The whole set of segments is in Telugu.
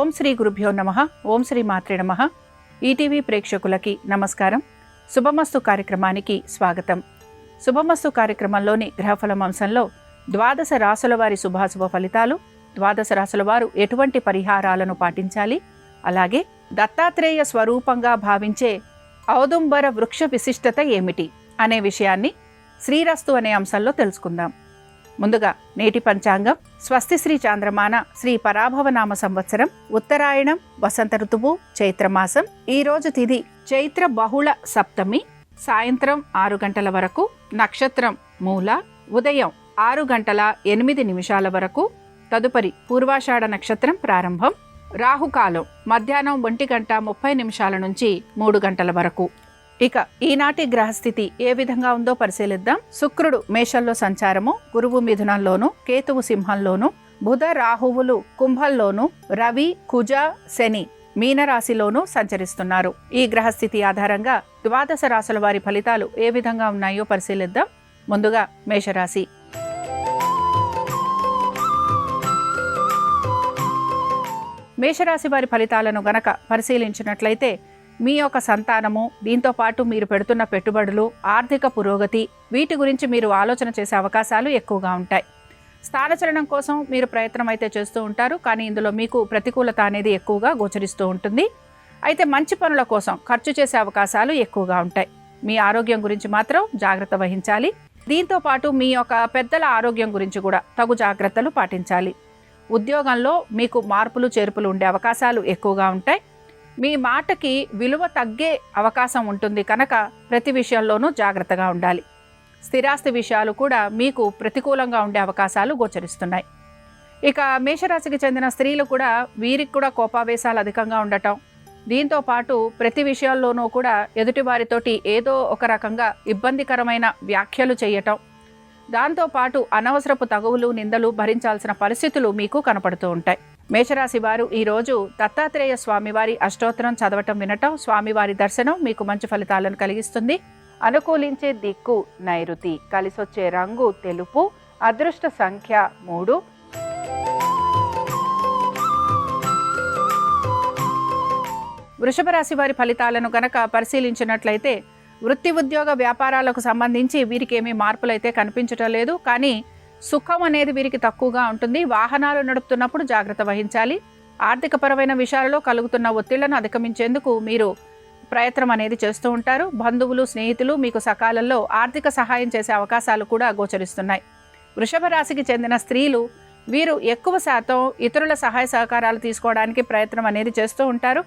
ఓం శ్రీ గురుభ్యో నమః. ఓం శ్రీ మాత్రే నమః. ఈటీవీ ప్రేక్షకులకి నమస్కారం. శుభమస్తు కార్యక్రమానికి స్వాగతం. శుభమస్తు కార్యక్రమంలోని గ్రహఫలం అంశంలో ద్వాదశ రాశుల వారి శుభాశుభ ఫలితాలు, ద్వాదశ రాశుల వారు ఎటువంటి పరిహారాలను పాటించాలి, అలాగే దత్తాత్రేయ స్వరూపంగా భావించే ఔదుంబర వృక్ష విశిష్టత ఏమిటి అనే విషయాన్ని శ్రీరస్తు అనే అంశంలో తెలుసుకుందాం. ముందుగా నేటి పంచాంగం. స్వస్తి శ్రీ చాంద్రమాన శ్రీ పరాభవనామ సంవత్సరం, ఉత్తరాయణం, వసంత ఋతువు, చైత్రమాసం. ఈరోజు తిథి చైత్ర బహుళ సప్తమి, సాయంత్రం 6 గంటల వరకు. నక్షత్రం మూల, ఉదయం 6:08 వరకు. తదుపరి పూర్వాషాఢ నక్షత్రం ప్రారంభం. రాహుకాలం మధ్యాహ్నం 1:30 నుంచి 3 గంటల వరకు. ఇక ఈనాటి గ్రహస్థితి ఏ విధంగా ఉందో పరిశీలిద్దాం. శుక్రుడు మేషంలో సంచారము, గురువు మిథునంలోను, కేతువు సింహంలోను, బుధ రాహువులు కుంభంలోను, రవి కుజ శని మీనరాశిలోనూ సంచరిస్తున్నారు. ఈ గ్రహస్థితి ఆధారంగా ద్వాదశ రాశుల వారి ఫలితాలు ఏ విధంగా ఉన్నాయో పరిశీలిద్దాం. ముందుగా మేషరాశి. మేషరాశి వారి ఫలితాలను గనక పరిశీలించినట్లయితే మీ యొక్క సంతానము, దీంతో పాటు మీరు పెడుతున్న పెట్టుబడులు, ఆర్థిక పురోగతి, వీటి గురించి మీరు ఆలోచన చేసే అవకాశాలు ఎక్కువగా ఉంటాయి. స్థానచలనం కోసం మీరు ప్రయత్నం అయితే చేస్తూ ఉంటారు, కానీ ఇందులో మీకు ప్రతికూలత అనేది ఎక్కువగా గోచరిస్తూ ఉంటుంది. అయితే మంచి పనుల కోసం ఖర్చు చేసే అవకాశాలు ఎక్కువగా ఉంటాయి. మీ ఆరోగ్యం గురించి మాత్రం జాగ్రత్త వహించాలి. దీంతో పాటు మీ యొక్క పెద్దల ఆరోగ్యం గురించి కూడా తగు జాగ్రత్తలు పాటించాలి. ఉద్యోగంలో మీకు మార్పులు చేర్పులు ఉండే అవకాశాలు ఎక్కువగా ఉంటాయి. మీ మాటకి విలువ తగ్గే అవకాశం ఉంటుంది కనుక ప్రతి విషయంలోనూ జాగ్రత్తగా ఉండాలి. స్థిరాస్తి విషయాలు కూడా మీకు ప్రతికూలంగా ఉండే అవకాశాలు గోచరిస్తున్నాయి. ఇక మేషరాశికి చెందిన స్త్రీలు కూడా, వీరికి కూడా కోపావేశాలు అధికంగా ఉండటం, దీంతో పాటు ప్రతి విషయాల్లోనూ కూడా ఎదుటివారితోటి ఏదో ఒక రకంగా ఇబ్బందికరమైన వ్యాఖ్యలు చేయటం, దాంతోపాటు అనవసరపు తగువులు, నిందలు భరించాల్సిన పరిస్థితులు మీకు కనపడుతూ ఉంటాయి. మేషరాశి వారు ఈరోజు దత్తాత్రేయ స్వామివారి అష్టోత్తరం చదవటం, వినటం, స్వామివారి దర్శనం మీకు మంచి ఫలితాలను కలిగిస్తుంది. అనుకూలించే దిక్కు నైరుతి, కలిసొచ్చే రంగు తెలుపు, అదృష్ట సంఖ్య 3. వృషభ రాశి వారి ఫలితాలను గనక పరిశీలించినట్లయితే వృత్తి ఉద్యోగ వ్యాపారాలకు సంబంధించి వీరికి ఏమీ మార్పులు అయితే కనిపించటం లేదు, కానీ సుఖం అనేది వీరికి తక్కువగా ఉంటుంది. వాహనాలు నడుపుతున్నప్పుడు జాగ్రత్త వహించాలి. ఆర్థికపరమైన విషయాలలో కలుగుతున్న ఒత్తిళ్లను అధిగమించేందుకు మీరు ప్రయత్నం అనేది చేస్తూ ఉంటారు. బంధువులు, స్నేహితులు మీకు సకాలంలో ఆర్థిక సహాయం చేసే అవకాశాలు కూడా గోచరిస్తున్నాయి. వృషభ రాశికి చెందిన స్త్రీలు వీరు ఎక్కువ శాతం ఇతరుల సహాయ సహకారాలు తీసుకోవడానికి ప్రయత్నం అనేది చేస్తూ ఉంటారు.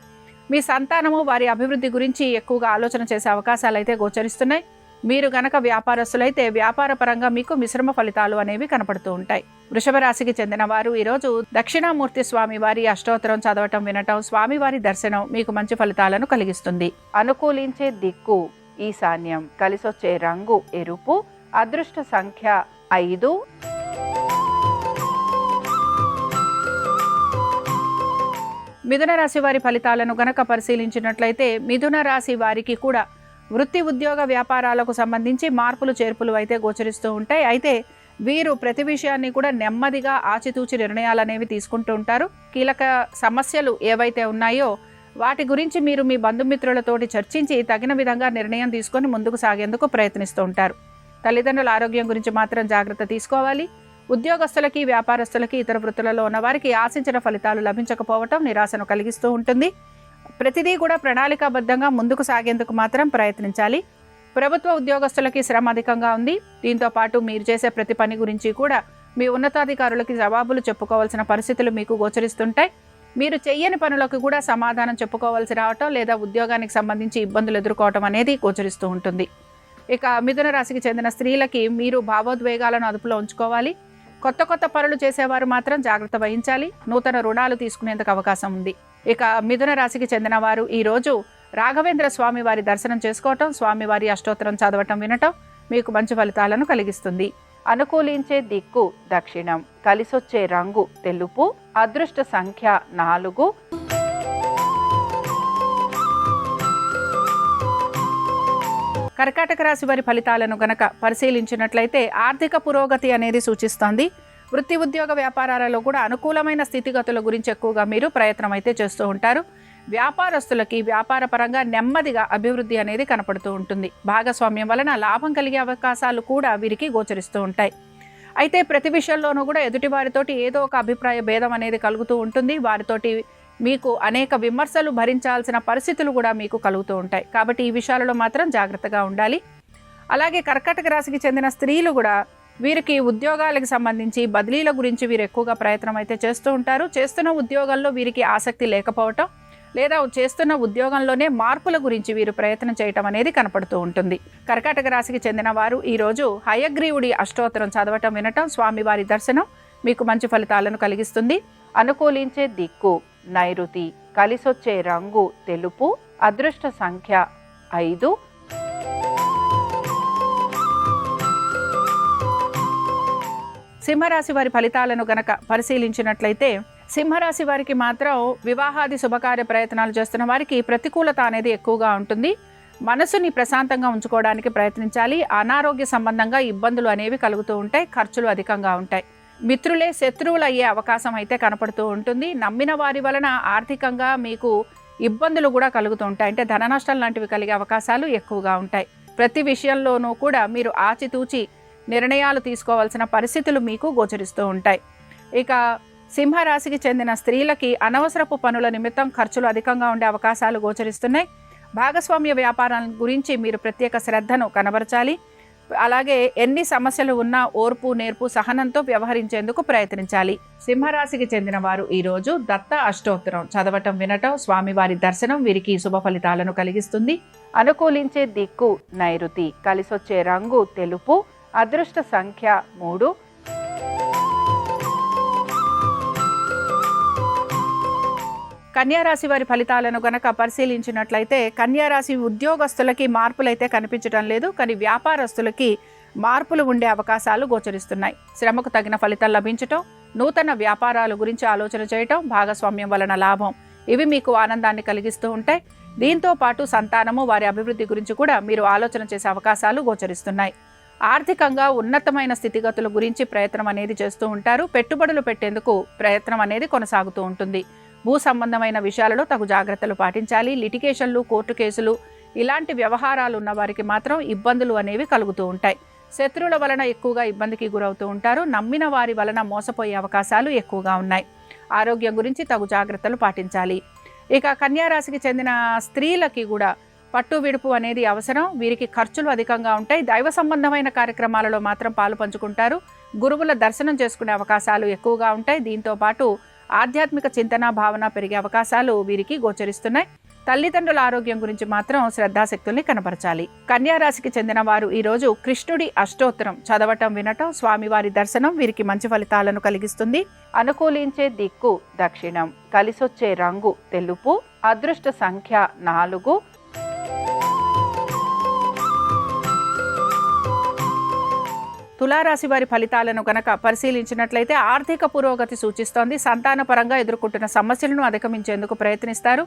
మీ సంతానము వారి అభివృద్ధి గురించి ఎక్కువగా ఆలోచన చేసే అవకాశాలు అయితే గోచరిస్తున్నాయి. మీరు గనక వ్యాపారస్తులైతే వ్యాపార పరంగా మీకు మిశ్రమ ఫలితాలు అనేవి కనపడుతూ ఉంటాయి. వృషభ రాశికి చెందిన వారు ఈరోజు దక్షిణామూర్తి స్వామి వారి అష్టోత్తరం చదవటం, వినటం, స్వామివారి దర్శనం మీకు మంచి ఫలితాలను కలిగిస్తుంది. అనుకూలించే దిక్కు ఈశాన్యం, కలిసొచ్చే రంగు ఎరుపు, అదృష్ట సంఖ్య 5. మిథున రాశి వారి ఫలితాలను గనక పరిశీలించినట్లయితే మిథున రాశి వారికి కూడా వృత్తి ఉద్యోగ వ్యాపారాలకు సంబంధించి మార్పులు చేర్పులు అయితే గోచరిస్తూ ఉంటాయి. అయితే వీరు ప్రతి విషయాన్ని కూడా నెమ్మదిగా ఆచితూచి నిర్ణయాలు అనేవి తీసుకుంటూ ఉంటారు. కీలక సమస్యలు ఏవైతే ఉన్నాయో వాటి గురించి మీరు మీ బంధుమిత్రులతోటి చర్చించి తగిన విధంగా నిర్ణయం తీసుకొని ముందుకు సాగేందుకు ప్రయత్నిస్తూ ఉంటారు. తల్లిదండ్రుల ఆరోగ్యం గురించి మాత్రం జాగ్రత్త తీసుకోవాలి. ఉద్యోగస్తులకి, వ్యాపారస్తులకి, ఇతర వృత్తులలో ఉన్న వారికి ఆశించిన ఫలితాలు లభించకపోవటం నిరాశను కలిగిస్తూ ఉంటుంది. ప్రతిదీ కూడా ప్రణాళికాబద్ధంగా ముందుకు సాగేందుకు మాత్రం ప్రయత్నించాలి. ప్రభుత్వ ఉద్యోగస్తులకి శ్రమ అధికంగా ఉంది. దీంతో పాటు మీరు చేసే ప్రతి పని గురించి కూడా మీ ఉన్నతాధికారులకి జవాబులు చెప్పుకోవాల్సిన పరిస్థితులు మీకు గోచరిస్తుంటాయి. మీరు చెయ్యని పనులకు కూడా సమాధానం చెప్పుకోవాల్సి రావటం, లేదా ఉద్యోగానికి సంబంధించి ఇబ్బందులు ఎదుర్కోవటం అనేది గోచరిస్తూ ఉంటుంది. ఇక మిథున రాశికి చెందిన స్త్రీలకి మీరు భావోద్వేగాలను అదుపులో ఉంచుకోవాలి. కొత్త పనులు చేసేవారు మాత్రం జాగ్రత్త వహించాలి. నూతన రుణాలు తీసుకునేందుకు అవకాశం ఉంది. ఇక మిథున రాశికి చెందిన వారు ఈరోజు రాఘవేంద్ర స్వామి వారి దర్శనం చేసుకోవటం, స్వామివారి అష్టోత్తరం చదవటం, వినటం మీకు మంచి ఫలితాలను కలిగిస్తుంది. అనుకూలించే దిక్కు దక్షిణం, కలిసొచ్చే రంగు తెలుపు, అదృష్ట సంఖ్య 4. కర్కాటక రాశి వారి ఫలితాలను గనక పరిశీలించినట్లయితే ఆర్థిక పురోగతి అనేది సూచిస్తోంది. వృత్తి ఉద్యోగ వ్యాపారాలలో కూడా అనుకూలమైన స్థితిగతుల గురించి ఎక్కువగా మీరు ప్రయత్నం అయితే చేస్తూ ఉంటారు. వ్యాపారస్తులకి వ్యాపార పరంగా నెమ్మదిగా అభివృద్ధి అనేది కనపడుతూ ఉంటుంది. భాగస్వామ్యం వలన లాభం కలిగే అవకాశాలు కూడా వీరికి గోచరిస్తూ ఉంటాయి. అయితే ప్రతి విషయంలోనూ కూడా ఎదుటివారితోటి ఏదో ఒక అభిప్రాయ భేదం అనేది కలుగుతూ ఉంటుంది. వారితోటి మీకు అనేక విమర్శలు భరించాల్సిన పరిస్థితులు కూడా మీకు కలుగుతూ ఉంటాయి. కాబట్టి ఈ విషయాలలో మాత్రం జాగ్రత్తగా ఉండాలి. అలాగే కర్కాటక రాశికి చెందిన స్త్రీలు కూడా వీరికి ఉద్యోగాలకు సంబంధించి బదిలీల గురించి వీరు ఎక్కువగా ప్రయత్నం అయితే చేస్తూ ఉంటారు. చేస్తున్న ఉద్యోగాల్లో వీరికి ఆసక్తి లేకపోవటం లేదా చేస్తున్న ఉద్యోగంలోనే మార్పుల గురించి వీరు ప్రయత్నం చేయటం అనేది కనపడుతూ ఉంటుంది. కర్కాటక రాశికి చెందిన వారు ఈరోజు హయగ్రీవుడి అష్టోత్తరం చదవటం వినటం, స్వామివారి దర్శనం మీకు మంచి ఫలితాలను కలిగిస్తుంది. అనుకూలించే దిక్కు నైరుతి, కలిసొచ్చే రంగు తెలుపు, అదృష్ట సంఖ్య 5. సింహరాశి వారి ఫలితాలను గనక పరిశీలించినట్లయితే సింహరాశి వారికి మాత్రం వివాహాది శుభకార్య ప్రయత్నాలు చేస్తున్న వారికి ప్రతికూలత అనేది ఎక్కువగా ఉంటుంది. మనసుని ప్రశాంతంగా ఉంచుకోవడానికి ప్రయత్నించాలి. అనారోగ్య సంబంధంగా ఇబ్బందులు అనేవి కలుగుతూ ఉంటాయి. ఖర్చులు అధికంగా ఉంటాయి. మిత్రులే శత్రువులు అయ్యే అవకాశం అయితే కనపడుతూ ఉంటుంది. నమ్మిన వారి వలన ఆర్థికంగా మీకు ఇబ్బందులు కూడా కలుగుతూ ఉంటాయి. అంటే ధన నష్టాలు లాంటివి కలిగే అవకాశాలు ఎక్కువగా ఉంటాయి. ప్రతి విషయంలోనూ కూడా మీరు ఆచితూచి నిర్ణయాలు తీసుకోవాల్సిన పరిస్థితులు మీకు గోచరిస్తూ ఉంటాయి. ఇక సింహరాశికి చెందిన స్త్రీలకి అనవసరపు పనుల నిమిత్తం ఖర్చులు అధికంగా ఉండే అవకాశాలు గోచరిస్తున్నాయి. భాగస్వామ్య వ్యాపారాల గురించి మీరు ప్రత్యేక శ్రద్ధను కనబరచాలి. అలాగే ఎన్ని సమస్యలు ఉన్నా ఓర్పు నేర్పు సహనంతో వ్యవహరించేందుకు ప్రయత్నించాలి. సింహరాశికి చెందిన వారు ఈరోజు దత్త అష్టోత్తరం చదవటం వినటం, స్వామివారి దర్శనం వీరికి శుభ ఫలితాలను కలిగిస్తుంది. అనుకూలించే దిక్కు నైరుతి, కలిసొచ్చే రంగు తెలుపు, అదృష్ట సంఖ్య 3. కన్యారాశి వారి ఫలితాలను గనక పరిశీలించినట్లయితే కన్యారాశి ఉద్యోగస్తులకి మార్పులైతే కనిపించడం లేదు. కానీ వ్యాపారస్తులకి మార్పులు ఉండే అవకాశాలు గోచరిస్తున్నాయి. శ్రమకు తగిన ఫలితం లభించటం, నూతన వ్యాపారాల గురించి ఆలోచన చేయటం, భాగస్వామ్యం వలన లాభం ఇవి మీకు ఆనందాన్ని కలిగిస్తూ ఉంటాయి. దీంతో పాటు సంతానము వారి అభివృద్ధి గురించి కూడా మీరు ఆలోచన చేసే అవకాశాలు గోచరిస్తున్నాయి. ఆర్థికంగా ఉన్నతమైన స్థితిగతుల గురించి ప్రయత్నం అనేది చేస్తూ ఉంటారు. పెట్టుబడులు పెట్టేందుకు ప్రయత్నం అనేది కొనసాగుతూ ఉంటుంది. భూ సంబంధమైన విషయాలలో తగు జాగ్రత్తలు పాటించాలి. లిటిగేషన్లు, కోర్టు కేసులు ఇలాంటి వ్యవహారాలు ఉన్న వారికి మాత్రం ఇబ్బందులు అనేవి కలుగుతూ ఉంటాయి. శత్రువుల వలన ఎక్కువగా ఇబ్బందికి గురవుతూ ఉంటారు. నమ్మిన వారి వలన మోసపోయే అవకాశాలు ఎక్కువగా ఉన్నాయి. ఆరోగ్యం గురించి తగు జాగ్రత్తలు పాటించాలి. ఇక కన్యారాశికి చెందిన స్త్రీలకి కూడా పట్టు విడుపు అనేది అవసరం. వీరికి ఖర్చులు అధికంగా ఉంటాయి. దైవ సంబంధమైన కార్యక్రమాలలో మాత్రం పాలు పంచుకుంటారు. గురువుల దర్శనం చేసుకునే అవకాశాలు ఎక్కువగా ఉంటాయి. దీంతో పాటు ఆధ్యాత్మిక చింతన భావన పెరిగే అవకాశాలు వీరికి గోచరిస్తున్నాయి. తల్లిదండ్రుల ఆరోగ్యం గురించి మాత్రం శ్రద్ధాశక్తుల్ని కనపరచాలి. కన్యారాశికి చెందిన వారు ఈరోజు కృష్ణుడి అష్టోత్తరం చదవటం వినటం, స్వామివారి దర్శనం వీరికి మంచి ఫలితాలను కలిగిస్తుంది. అనుకూలించే దిక్కు దక్షిణం, కలిసొచ్చే రంగు తెలుపు, అదృష్ట సంఖ్య 4. తులారాశి వారి ఫలితాలను కనుక పరిశీలించినట్లయితే ఆర్థిక పురోగతి సూచిస్తోంది. సంతానపరంగా ఎదుర్కొంటున్న సమస్యలను అధిగమించేందుకు ప్రయత్నిస్తారు.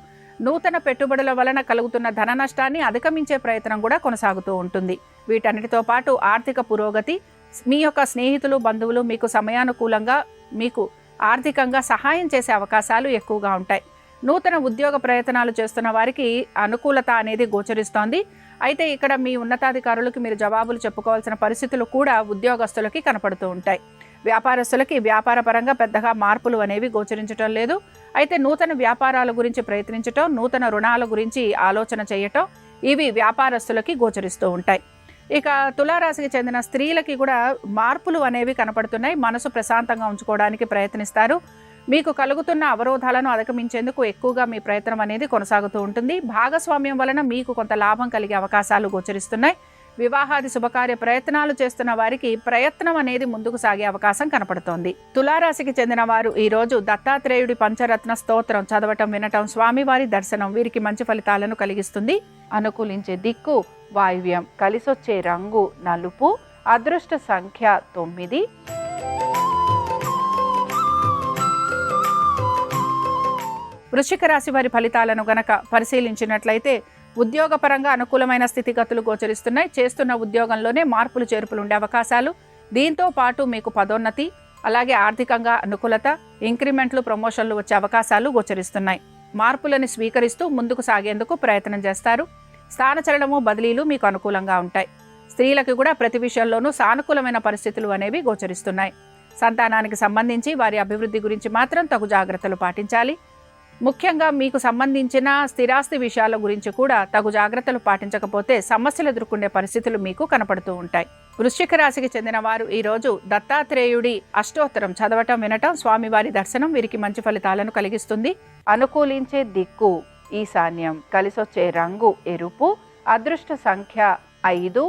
నూతన పెట్టుబడుల వలన కలుగుతున్న ధన నష్టాన్ని అధిగమించే ప్రయత్నం కూడా కొనసాగుతూ ఉంటుంది. వీటన్నిటితో పాటు ఆర్థిక పురోగతి, మీ యొక్క స్నేహితులు బంధువులు మీకు సమయానుకూలంగా మీకు ఆర్థికంగా సహాయం చేసే అవకాశాలు ఎక్కువగా ఉంటాయి. నూతన ఉద్యోగ ప్రయత్నాలు చేస్తున్న వారికి అనుకూలత అనేది గోచరిస్తోంది. అయితే ఇక్కడ మీ ఉన్నతాధికారులకు మీరు జవాబులు చెప్పుకోవాల్సిన పరిస్థితులు కూడా ఉద్యోగస్తులకి కనపడుతూ ఉంటాయి. వ్యాపారస్తులకి వ్యాపార పరంగా పెద్దగా మార్పులు అనేవి గోచరించటం లేదు. అయితే నూతన వ్యాపారాల గురించి ప్రయత్నించటం, నూతన రుణాల గురించి ఆలోచన చేయటం ఇవి వ్యాపారస్తులకి గోచరిస్తూ ఉంటాయి. ఇక తులారాశికి చెందిన స్త్రీలకి కూడా మార్పులు అనేవి కనపడుతున్నాయి. మనసు ప్రశాంతంగా ఉంచుకోవడానికి ప్రయత్నిస్తారు. మీకు కలుగుతున్న అవరోధాలను అధిగమించేందుకు ఎక్కువగా మీ ప్రయత్నం అనేది కొనసాగుతూ ఉంటుంది. భాగస్వామ్యం వలన మీకు కొంత లాభం కలిగే అవకాశాలు గోచరిస్తున్నాయి. వివాహాది శుభకార్య ప్రయత్నాలు చేస్తున్న వారికి ప్రయత్నం అనేది ముందుకు సాగే అవకాశం కనపడుతోంది. తులారాశికి చెందిన వారు ఈరోజు దత్తాత్రేయుడి పంచరత్న స్తోత్రం చదవటం వినటం, స్వామివారి దర్శనం వీరికి మంచి ఫలితాలను కలిగిస్తుంది. అనుకూలించే దిక్కు వాయువ్యం, కలిసొచ్చే రంగు నలుపు, అదృష్ట సంఖ్య 9. వృశ్చిక రాశి వారి ఫలితాలను గనక పరిశీలించినట్లయితే ఉద్యోగపరంగా అనుకూలమైన స్థితిగతులు గోచరిస్తున్నాయి. చేస్తున్న ఉద్యోగంలోనే మార్పులు చేర్పులు ఉండే అవకాశాలు, దీంతో పాటు మీకు పదోన్నతి, అలాగే ఆర్థికంగా అనుకూలత, ఇంక్రిమెంట్లు, ప్రమోషన్లు వచ్చే అవకాశాలు గోచరిస్తున్నాయి. మార్పులను స్వీకరిస్తూ ముందుకు సాగేందుకు ప్రయత్నం చేస్తారు. స్థానచలనము, బదిలీలు మీకు అనుకూలంగా ఉంటాయి. స్త్రీలకు కూడా ప్రతి విషయంలోనూ సానుకూలమైన పరిస్థితులు అనేవి గోచరిస్తున్నాయి. సంతానానికి సంబంధించి వారి అభివృద్ధి గురించి మాత్రం తగు జాగ్రత్తలు పాటించాలి. ముఖ్యంగా మీకు సంబంధించిన స్థిరాస్తి విషయాల గురించి కూడా తగు జాగ్రత్తలు పాటించకపోతే సమస్యలు ఎదుర్కొనే పరిస్థితులు మీకు కనపడుతూ ఉంటాయి. వృశ్చిక రాశికి చెందిన వారు ఈరోజు దత్తాత్రేయుడి అష్టోత్తరం చదవటం, వినటం, స్వామివారి దర్శనం వీరికి మంచి ఫలితాలను కలిగిస్తుంది. అనుకూలించే దిక్కు ఈశాన్యం, కలిసొచ్చే రంగు ఎరుపు, అదృష్ట సంఖ్య 5.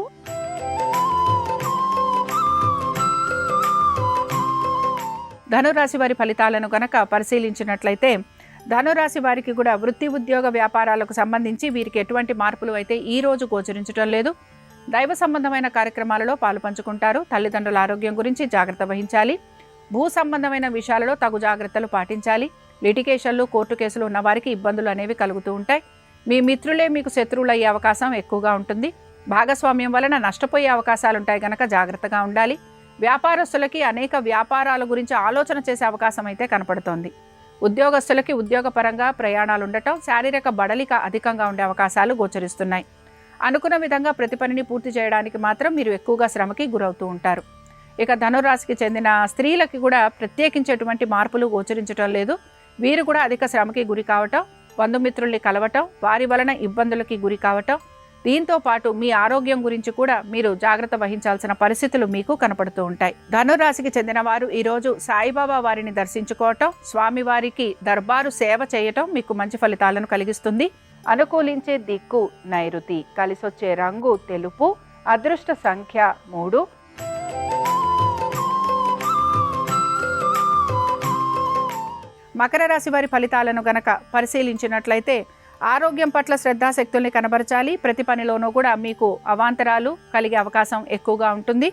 ధనురాశి వారి ఫలితాలను గనక పరిశీలించినట్లయితే ధనురాశి వారికి కూడా వృత్తి, ఉద్యోగ, వ్యాపారాలకు సంబంధించి వీరికి ఎటువంటి మార్పులు అయితే ఈ రోజు గోచరించడం లేదు. దైవ సంబంధమైన కార్యక్రమాలలో పాలు పంచుకుంటారు. తల్లిదండ్రుల ఆరోగ్యం గురించి జాగ్రత్త వహించాలి. భూ సంబంధమైన విషయాలలో తగు జాగ్రత్తలు పాటించాలి. లిటిగేషన్లు, కోర్టు కేసులు ఉన్న వారికి ఇబ్బందులు అనేవి కలుగుతూ ఉంటాయి. మీ మిత్రులే మీకు శత్రువులు అయ్యే అవకాశం ఎక్కువగా ఉంటుంది. భాగస్వామ్యం వలన నష్టపోయే అవకాశాలు ఉంటాయి కనుక జాగ్రత్తగా ఉండాలి. వ్యాపారస్తులకి అనేక వ్యాపారాల గురించి ఆలోచన చేసే అవకాశం అయితే కనపడుతోంది. ఉద్యోగస్తులకి ఉద్యోగపరంగా ప్రయాణాలు ఉండటం, శారీరక బడలిక అధికంగా ఉండే అవకాశాలు గోచరిస్తున్నాయి. అనుకున్న విధంగా ప్రతి పనిని పూర్తి చేయడానికి మాత్రం మీరు ఎక్కువగా శ్రమకి గురవుతూ ఉంటారు. ఇక ధనురాశికి చెందిన స్త్రీలకి కూడా ప్రత్యేకించేటువంటి మార్పులు గోచరించడం లేదు. వీరు కూడా అధిక శ్రమకి గురి కావటం, బంధుమిత్రుల్ని కలవటం, వారి వలన ఇబ్బందులకి గురి కావటం, దీంతో పాటు మీ ఆరోగ్యం గురించి కూడా మీరు జాగ్రత్త వహించాల్సిన పరిస్థితులు మీకు కనపడుతూ ఉంటాయి. ధనురాశికి చెందిన వారు ఈరోజు సాయిబాబా వారిని దర్శించుకోవటం, స్వామివారికి దర్బారు సేవ చేయటం మీకు మంచి ఫలితాలను కలిగిస్తుంది. అనుకూలించే దిక్కు నైరుతి, కలిసొచ్చే రంగు తెలుపు, అదృష్ట సంఖ్య 3. మకర రాశి వారి ఫలితాలను గనక పరిశీలించినట్లయితే ఆరోగ్యం పట్ల శ్రద్ధాశక్తుల్ని కనబరచాలి. ప్రతి పనిలోనూ కూడా మీకు అవాంతరాలు కలిగే అవకాశం ఎక్కువగా ఉంటుంది.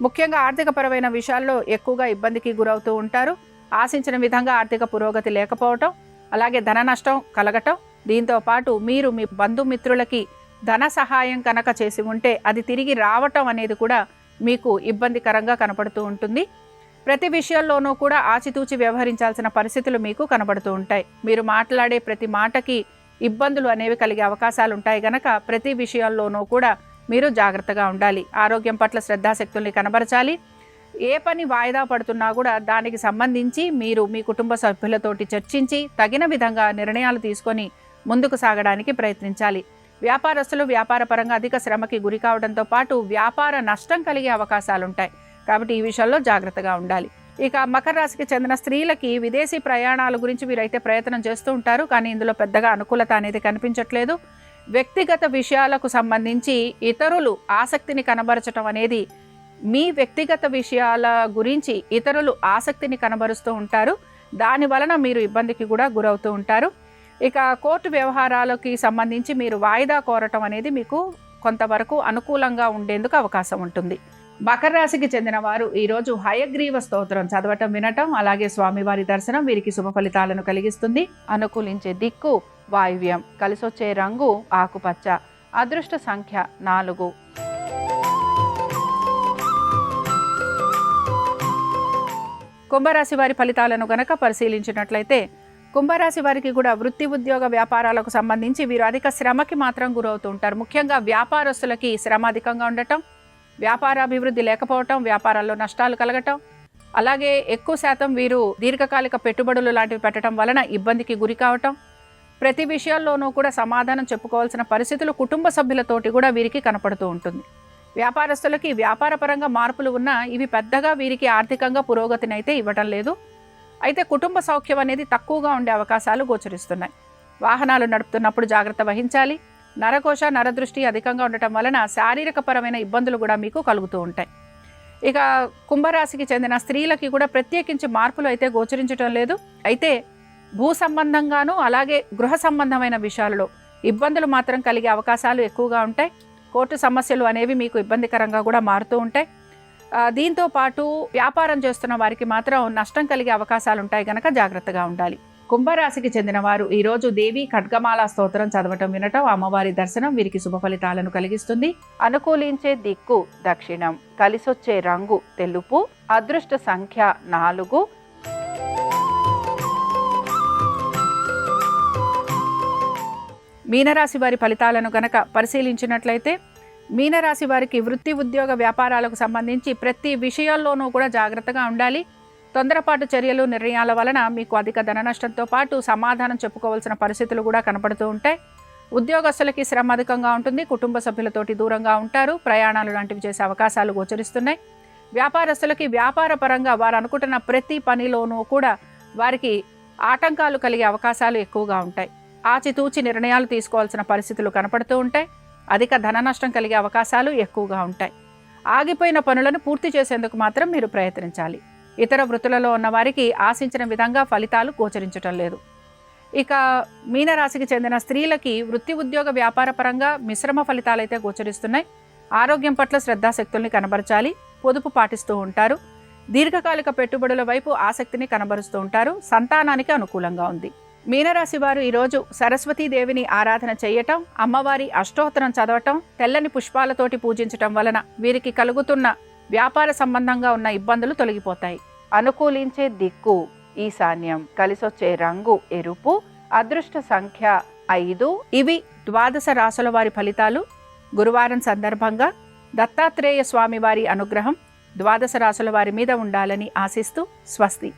ముఖ్యంగా ఆర్థికపరమైన విషయాల్లో ఎక్కువగా ఇబ్బందికి గురవుతూ ఉంటారు. ఆశించిన విధంగా ఆర్థిక పురోగతి లేకపోవటం, అలాగే ధన నష్టం కలగటం, దీంతో పాటు మీరు మీ బంధుమిత్రులకి ధన సహాయం కనుక చేసి ఉంటే అది తిరిగి రావటం అనేది కూడా మీకు ఇబ్బందికరంగా కనపడుతూ ఉంటుంది. ప్రతి విషయంలోనూ కూడా ఆచితూచి వ్యవహరించాల్సిన పరిస్థితులు మీకు కనబడుతూ ఉంటాయి. మీరు మాట్లాడే ప్రతి మాటకి ఇబ్బందులు అనేవి కలిగే అవకాశాలు ఉంటాయి గనక ప్రతి విషయంలోనూ కూడా మీరు జాగ్రత్తగా ఉండాలి. ఆరోగ్యం పట్ల శ్రద్ధాశక్తుల్ని కనబరచాలి. ఏ పని వాయిదా పడుతున్నా కూడా దానికి సంబంధించి మీరు మీ కుటుంబ సభ్యులతోటి చర్చించి తగిన విధంగా నిర్ణయాలు తీసుకొని ముందుకు సాగడానికి ప్రయత్నించాలి. వ్యాపారస్తులు వ్యాపారపరంగా అధిక శ్రమకి గురి కావడంతో పాటు వ్యాపార నష్టం కలిగే అవకాశాలు ఉంటాయి. కాబట్టి ఈ విషయంలో జాగ్రత్తగా ఉండాలి. ఇక మకర రాశికి చెందిన స్త్రీలకి విదేశీ ప్రయాణాల గురించి వీరైతే ప్రయత్నం చేస్తూ ఉంటారు. కానీ ఇందులో పెద్దగా అనుకూలత అనేది కనిపించట్లేదు. వ్యక్తిగత విషయాలకు సంబంధించి ఇతరులు ఆసక్తిని కనబరచడం అనేది, మీ వ్యక్తిగత విషయాల గురించి ఇతరులు ఆసక్తిని కనబరుస్తూ ఉంటారు. దాని వలన మీరు ఇబ్బందికి కూడా గురవుతూ ఉంటారు. ఇక కోర్టు వ్యవహారాలకి సంబంధించి మీరు వాయిదా కోరటం అనేది మీకు కొంతవరకు అనుకూలంగా ఉండేందుకు అవకాశం ఉంటుంది. మకర రాశికి చెందిన వారు ఈరోజు హయగ్రీవ స్తోత్రం చదవటం, వినటం, అలాగే స్వామివారి దర్శనం వీరికి శుభ ఫలితాలను కలిగిస్తుంది. అనుకూలించే దిక్కు వాయువ్యం, కలిసొచ్చే రంగు ఆకుపచ్చ, అదృష్ట సంఖ్య 4. కుంభరాశి వారి ఫలితాలను గనక పరిశీలించినట్లయితే కుంభరాశి వారికి కూడా వృత్తి, ఉద్యోగ, వ్యాపారాలకు సంబంధించి వీరు అధిక శ్రమకి మాత్రం గురవుతూ ఉంటారు. ముఖ్యంగా వ్యాపారస్తులకి శ్రమ అధికంగా ఉండటం, వ్యాపారాభివృద్ధి లేకపోవటం, వ్యాపారాల్లో నష్టాలు కలగటం, అలాగే ఎక్కువ శాతం వీరు దీర్ఘకాలిక పెట్టుబడులు లాంటివి పెట్టడం వలన ఇబ్బందికి గురి కావటం, ప్రతి విషయాల్లోనూ కూడా సమాధానం చెప్పుకోవాల్సిన పరిస్థితులు కుటుంబ సభ్యులతోటి కూడా వీరికి కనపడుతూ ఉంటుంది. వ్యాపారస్తులకి వ్యాపారపరంగా మార్పులు ఉన్నా ఇవి పెద్దగా వీరికి ఆర్థికంగా పురోగతిని అయితే ఇవ్వటం లేదు. అయితే కుటుంబ సౌఖ్యం అనేది తక్కువగా ఉండే అవకాశాలు గోచరిస్తున్నాయి. వాహనాలు నడుపుతున్నప్పుడు జాగ్రత్త వహించాలి. నరకోశ, నరదృష్టి అధికంగా ఉండటం వలన శారీరకపరమైన ఇబ్బందులు కూడా మీకు కలుగుతూ ఉంటాయి. ఇక కుంభరాశికి చెందిన స్త్రీలకి కూడా ప్రత్యేకించి మార్పులు అయితే గోచరించడం లేదు. అయితే భూ సంబంధంగాను అలాగే గృహ సంబంధమైన విషయాలలో ఇబ్బందులు మాత్రం కలిగే అవకాశాలు ఎక్కువగా ఉంటాయి. కోర్టు సమస్యలు అనేవి మీకు ఇబ్బందికరంగా కూడా మారుతూ ఉంటాయి. దీంతో పాటు వ్యాపారం చేస్తున్న వారికి మాత్రం నష్టం కలిగే అవకాశాలు ఉంటాయి కనుక జాగ్రత్తగా ఉండాలి. కుంభరాశికి చెందిన వారు ఈరోజు దేవి ఖడ్గమాల స్తోత్రం చదవటం వినటం, అమ్మవారి దర్శనం వీరికి శుభ ఫలితాలను కలిగిస్తుంది. అనుకూలించే దిక్కు దక్షిణం, కలిసొచ్చే రంగు తెలుపు, అదృష్ట సంఖ్య 4. మీనరాశి వారి ఫలితాలను గనక పరిశీలించినట్లయితే మీనరాశి వారికి వృత్తి ఉద్యోగ వ్యాపారాలకు సంబంధించి ప్రతి విషయాల్లోనూ కూడా జాగ్రత్తగా ఉండాలి. తొందరపాటు చర్యలు నిర్ణయాల వలన మీకు అధిక ధన నష్టంతో పాటు సమాధానం చెప్పుకోవాల్సిన పరిస్థితులు కూడా కనపడుతూ ఉంటాయి. ఉద్యోగస్తులకి శ్రమ అధికంగా ఉంటుంది. కుటుంబ సభ్యులతోటి దూరంగా ఉంటారు. ప్రయాణాలు లాంటివి చేసే అవకాశాలు గోచరిస్తున్నాయి. వ్యాపారస్తులకి వ్యాపార పరంగా వారు అనుకుంటున్న ప్రతి పనిలోనూ కూడా వారికి ఆటంకాలు కలిగే అవకాశాలు ఎక్కువగా ఉంటాయి. ఆచితూచి నిర్ణయాలు తీసుకోవాల్సిన పరిస్థితులు కనపడుతూ ఉంటాయి. అధిక ధన నష్టం కలిగే అవకాశాలు ఎక్కువగా ఉంటాయి. ఆగిపోయిన పనులను పూర్తి చేసేందుకు మాత్రం మీరు ప్రయత్నించాలి. ఇతర వృత్తులలో ఉన్న వారికి ఆశించిన విధంగా ఫలితాలు గోచరించటం లేదు. ఇక మీనరాశికి చెందిన స్త్రీలకి వృత్తి ఉద్యోగ వ్యాపార పరంగా మిశ్రమ ఫలితాలైతే గోచరిస్తున్నాయి. ఆరోగ్యం పట్ల శ్రద్ధాశక్తుల్ని కనబరచాలి. పొదుపు పాటిస్తూ ఉంటారు. దీర్ఘకాలిక పెట్టుబడుల వైపు ఆసక్తిని కనబరుస్తూ ఉంటారు. సంతానానికి అనుకూలంగా ఉంది. మీనరాశి వారు ఈరోజు సరస్వతీదేవిని ఆరాధన చేయటం, అమ్మవారి అష్టోత్తరం చదవటం, తెల్లని పుష్పాలతోటి పూజించటం వలన వీరికి కలుగుతున్న వ్యాపార సంబంధంగా ఉన్న ఇబ్బందులు తొలగిపోతాయి. అనుకూలించే దిక్కు ఈశాన్యం, కలిసొచ్చే రంగు ఎరుపు, అదృష్ట సంఖ్య 5. ఇవి 12 రాశుల వారి ఫలితాలు. గురువారం సందర్భంగా దత్తాత్రేయ స్వామి వారి అనుగ్రహం 12 రాశుల వారి మీద ఉండాలని ఆశిస్తూ స్వస్తి.